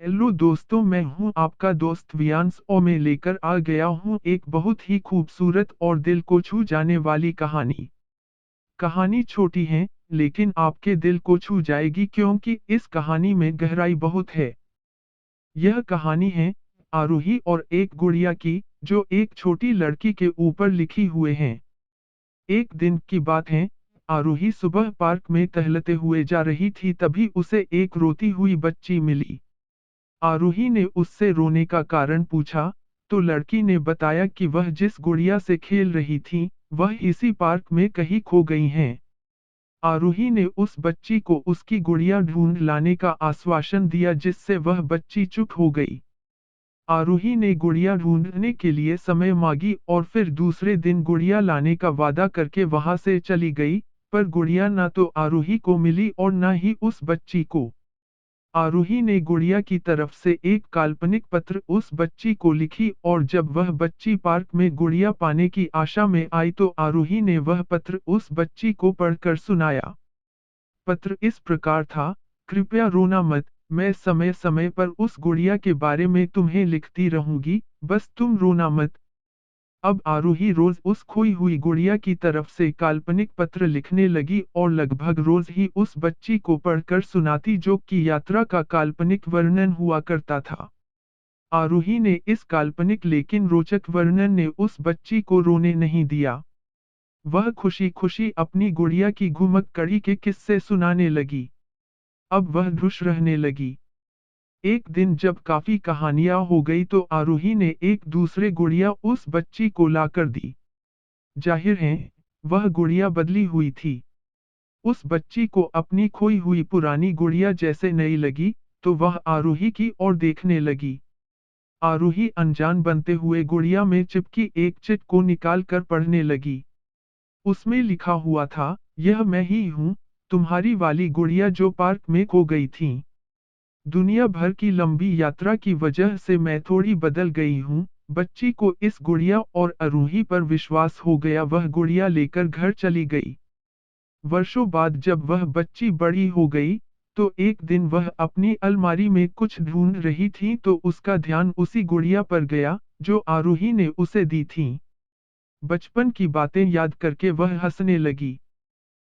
Hello दोस्तों, मैं हूं आपका दोस्त वियांश और मैं लेकर आ गया हूं एक बहुत ही खूबसूरत और दिल को छू जाने वाली कहानी। कहानी छोटी है, लेकिन आपके दिल को छू जाएगी क्योंकि इस कहानी में गहराई बहुत है। यह कहानी है आरूही और एक गुड़िया की, जो एक छोटी लड़की के ऊपर लिखी हुए हैं। एक दिन की बात है, आरूही सुबह पार्क में टहलते हुए जा रही थी, तभी उसे एक रोती हुई बच्ची मिली। आरूही ने उससे रोने का कारण पूछा, तो लड़की ने बताया कि वह जिस गुड़िया से खेल रही थी, वह इसी पार्क में कहीं खो गई हैं। आरूही ने उस बच्ची को उसकी गुड़िया ढूंढ लाने का आश्वासन दिया, जिससे वह बच्ची चुप हो गई। आरूही ने गुड़िया ढूंढने के लिए समय मांगी और फिर दूसरे दिन गुड़िया लाने का वादा करके वहां से चली गई, पर गुड़िया ना तो आरूही को मिली और ना ही उस बच्ची को। आरूही ने गुड़िया की तरफ से एक काल्पनिक पत्र उस बच्ची को लिखी और जब वह बच्ची पार्क में गुड़िया पाने की आशा में आई तो आरूही ने वह पत्र उस बच्ची को पढ़कर सुनाया। पत्र इस प्रकार था, कृपया रोना मत, मैं समय समय पर उस गुड़िया के बारे में तुम्हें लिखती रहूंगी, बस तुम रोना मत। अब आरूही रोज उस खोई हुई गुड़िया की तरफ से काल्पनिक पत्र लिखने लगी और लगभग रोज ही उस बच्ची को पढ़कर सुनाती, जो कि यात्रा का काल्पनिक वर्णन हुआ करता था। आरूही ने इस काल्पनिक लेकिन रोचक वर्णन ने उस बच्ची को रोने नहीं दिया। वह खुशी खुशी अपनी गुड़िया की घुमक्कड़ी के किस्से सुनाने लगी। अब वह खुश रहने लगी। एक दिन जब काफी कहानियां हो गई तो आरूही ने एक दूसरे गुड़िया उस बच्ची को लाकर दी। जाहिर है, वह गुड़िया बदली हुई थी। उस बच्ची को अपनी खोई हुई पुरानी गुड़िया जैसे नई लगी, तो वह आरूही की ओर देखने लगी। आरूही अनजान बनते हुए गुड़िया में चिपकी एक चिट को निकाल कर पढ़ने लगी। उसमें लिखा हुआ था, यह मैं ही हूँ, तुम्हारी वाली गुड़िया जो पार्क में खो गई थी। दुनिया भर की लंबी यात्रा की वजह से मैं थोड़ी बदल गई हूँ। बच्ची को इस गुड़िया और आरूही पर विश्वास हो गया, वह गुड़िया लेकर घर चली गई। वर्षों बाद जब वह बच्ची बड़ी हो गई, तो एक दिन वह अपनी अलमारी में कुछ ढूंढ रही थी तो उसका ध्यान उसी गुड़िया पर गया, जो आरूही ने उसे दी थी। बचपन की बातें याद करके वह हंसने लगी।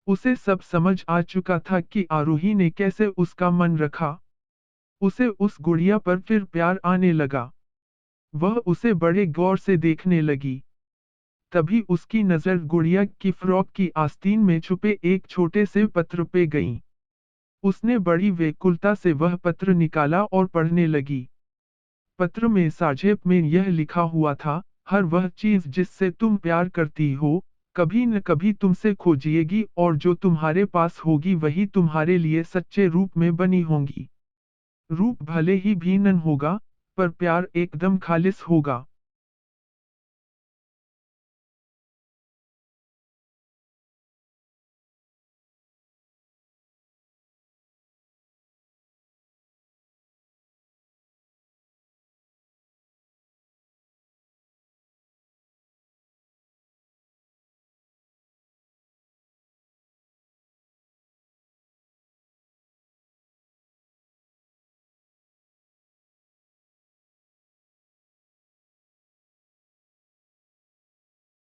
उसे सब समझ आ चुका था कि आरूही ने कैसे उसका मन रखा। उसे उस गुड़िया पर फिर प्यार आने लगा। वह उसे बड़े गौर से देखने लगी। तभी उसकी नजर गुड़िया की फ्रॉक की आस्तीन में छुपे एक छोटे से पत्र पे गई। उसने बड़ी व्याकुलता से वह पत्र निकाला और पढ़ने लगी। पत्र में संक्षेप में यह लिखा हुआ था, हर वह चीज जिससे तुम प्यार करती हो, कभी न कभी तुमसे खोजिएगी और जो तुम्हारे पास होगी वही तुम्हारे लिए सच्चे रूप में बनी होंगी। रूप भले ही भिन्न होगा, पर प्यार एकदम खालिस होगा।